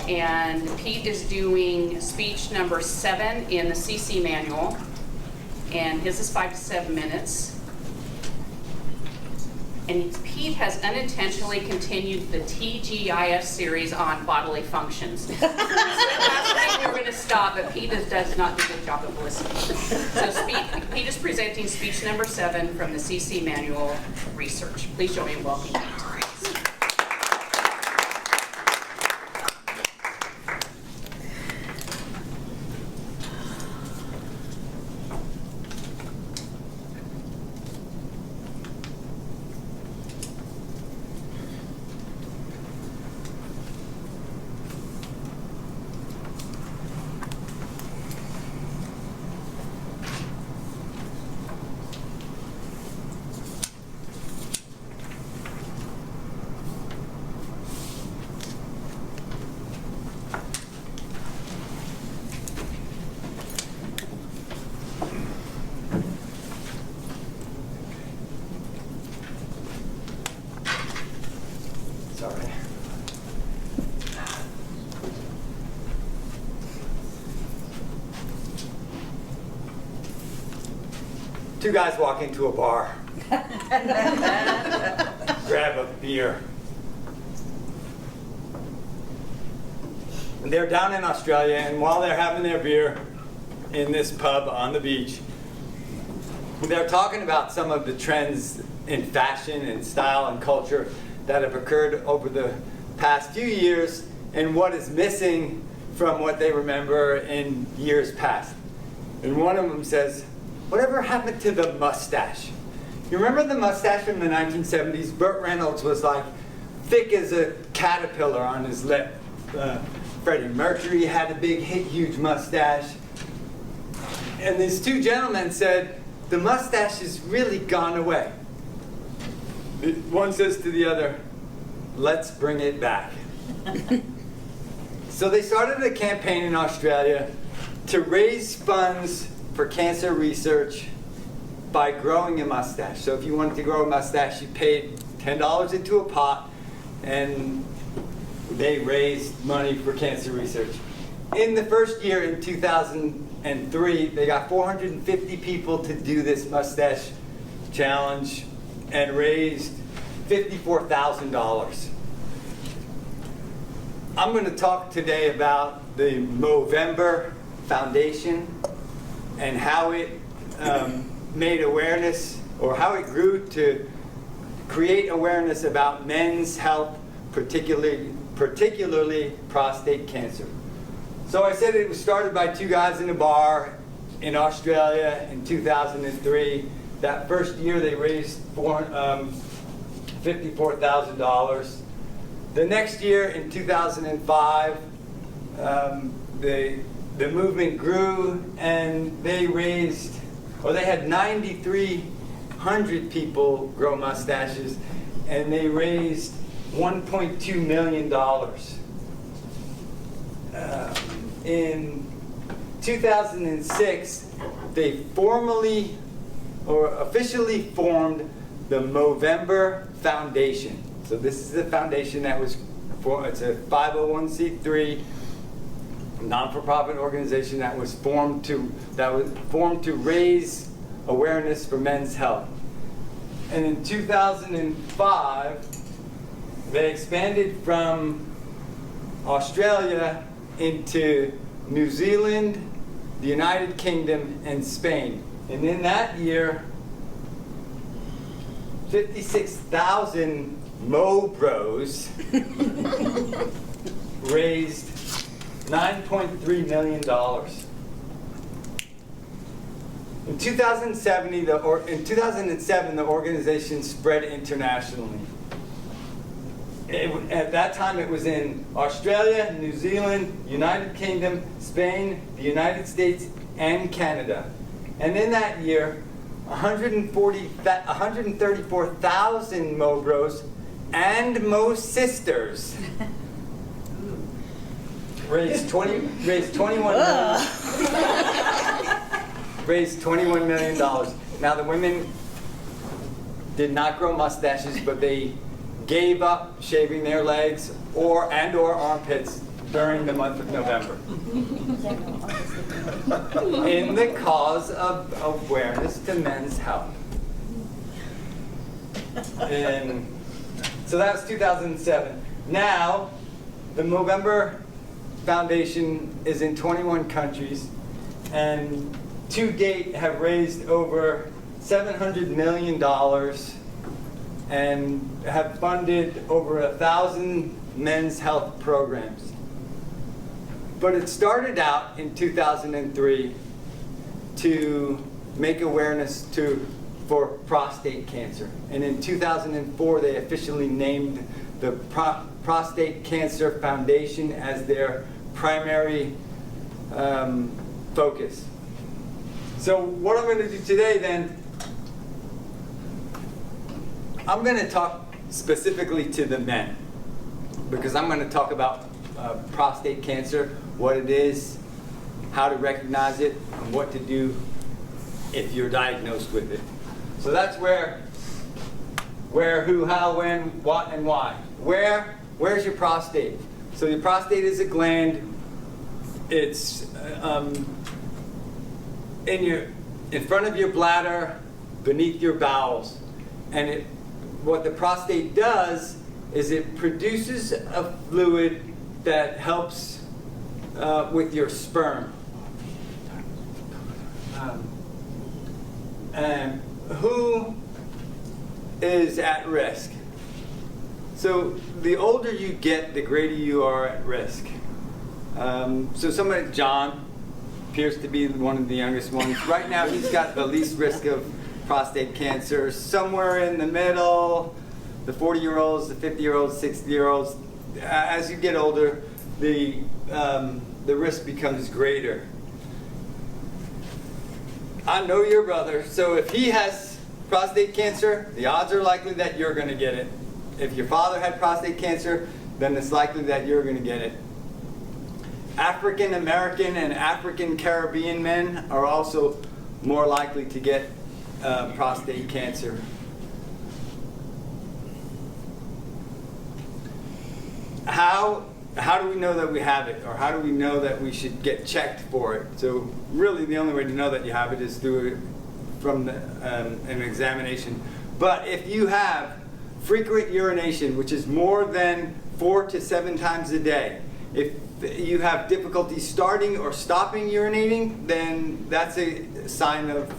And Pete is doing speech number 7 in the CC manual, and his is 5 to 7 minutes. And Pete has unintentionally continued the TGIF series on bodily functions. We said last week we were going to stop, but Pete does not do a good job of listening. So Pete is presenting speech number 7 from the CC manual research. Please join me in welcoming Pete. Sorry. Two guys walk into a bar, grab a beer. And they're down in Australia, and while they're having their beer in this pub on the beach, they're talking about some of the trends in fashion and style and culture that have occurred over the past few years and what is missing from what they remember in years past. And one of them says, "Whatever happened to the mustache?" You remember the mustache from the 1970s? Burt Reynolds was like thick as a caterpillar on his lip. Freddie Mercury had a big, huge mustache. And these two gentlemen said, the mustache has really gone away. One says to the other, "Let's bring it back." So they started a campaign in Australia to raise funds for cancer research by growing a mustache. So if you wanted to grow a mustache, you paid $10 into a pot, and they raised money for cancer research. In the first year, in 2003, they got 450 people to do this mustache challenge and raised $54,000. I'm going to talk today about the Movember Foundation and how it made awareness, or how it grew to create awareness about men's health, particularly prostate cancer. So I said it was started by two guys in a bar in Australia in 2003. That first year they raised $54,000. The next year, in 2005, the movement grew, and they had 9,300 people grow mustaches, and they raised $1.2 million. In 2006, they formally or officially formed the Movember Foundation. So this is a foundation that was it's a 501c3 non-for-profit organization that was formed to raise awareness for men's health. And in 2005, they expanded from Australia into New Zealand, the United Kingdom, and Spain. And in that year, 56,000 Mo-Bros raised $9.3 million. In 2007, the organization spread internationally. At that time, it was in Australia, New Zealand, United Kingdom, Spain, the United States, and Canada. And in that year, 134,000 Mo-Bros and Mo-Sisters raised $21 million. Now the women did not grow mustaches, but they gave up shaving their legs or armpits during the month of November. In the cause of awareness to men's health. And so that was 2007. Now, the Movember Foundation is in 21 countries, and to date have raised over $700 million and have funded over 1,000 men's health programs. But it started out in 2003 to make awareness for prostate cancer. And in 2004, they officially named the Prostate Cancer Foundation as their primary focus. So what I'm going to do today then, I'm going to talk specifically to the men, because I'm going to talk about prostate cancer, what it is, how to recognize it, and what to do if you're diagnosed with it. So that's where, who, how, when, what, and why. Where's your prostate? So your prostate is a gland. It's in front of your bladder, beneath your bowels, and what the prostate does is it produces a fluid that helps with your sperm. And who is at risk? So the older you get, the greater you are at risk. So somebody, John, appears to be one of the youngest ones. Right now he's got the least risk of prostate cancer. Somewhere in the middle, the 40-year-olds, the 50-year-olds, 60-year-olds. As you get older, the risk becomes greater. I know your brother, so if he has prostate cancer, the odds are likely that you're going to get it. If your father had prostate cancer, then it's likely that you're going to get it. African American and African Caribbean men are also more likely to get prostate cancer. How do we know that we have it, or how do we know that we should get checked for it? So really the only way to know that you have it is through from an examination. But if you have frequent urination, which is more than 4 to 7 times a day, if you have difficulty starting or stopping urinating, then that's a sign of,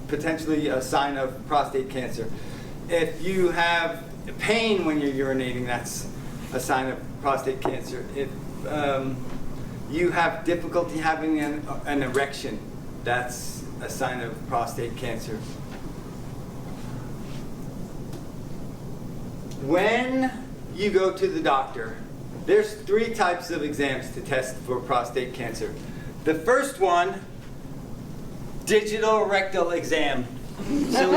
potentially a sign of prostate cancer. If you have pain when you're urinating, that's a sign of prostate cancer. If you have difficulty having an erection, that's a sign of prostate cancer. When you go to the doctor, there's 3 types of exams to test for prostate cancer. The first one, digital rectal exam. So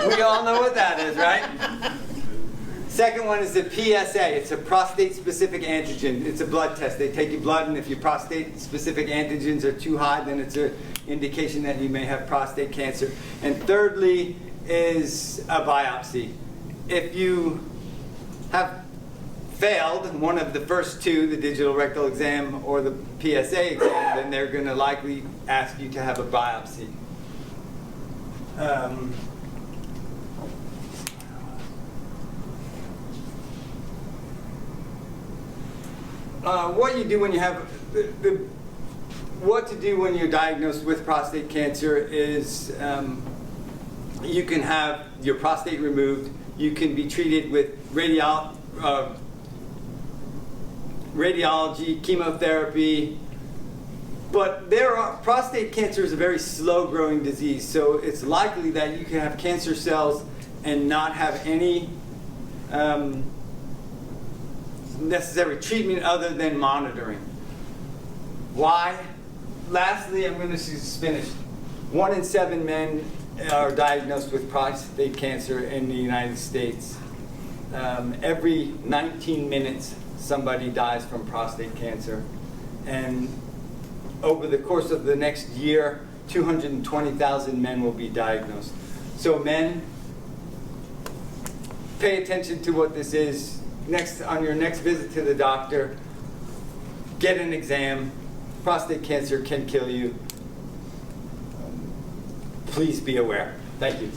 we all know what that is, right? Second one is the PSA. It's a prostate-specific antigen. It's a blood test. They take your blood, and if your prostate-specific antigens are too high, then it's an indication that you may have prostate cancer. And thirdly is a biopsy. If you have failed one of the first 2, the digital rectal exam or the PSA exam, then they're going to likely ask you to have a biopsy. What you do when you have what to do when you're diagnosed with prostate cancer is you can have your prostate removed. You can be treated with radiology, chemotherapy, but prostate cancer is a very slow-growing disease, so it's likely that you can have cancer cells and not have any necessary treatment other than monitoring. Why? Lastly, I'm going to finish. 1 in 7 men are diagnosed with prostate cancer in the United States. Every 19 minutes, somebody dies from prostate cancer. And over the course of the next year, 220,000 men will be diagnosed. So men, pay attention to what this is. On your next visit to the doctor, get an exam. Prostate cancer can kill you. Please be aware. Thank you.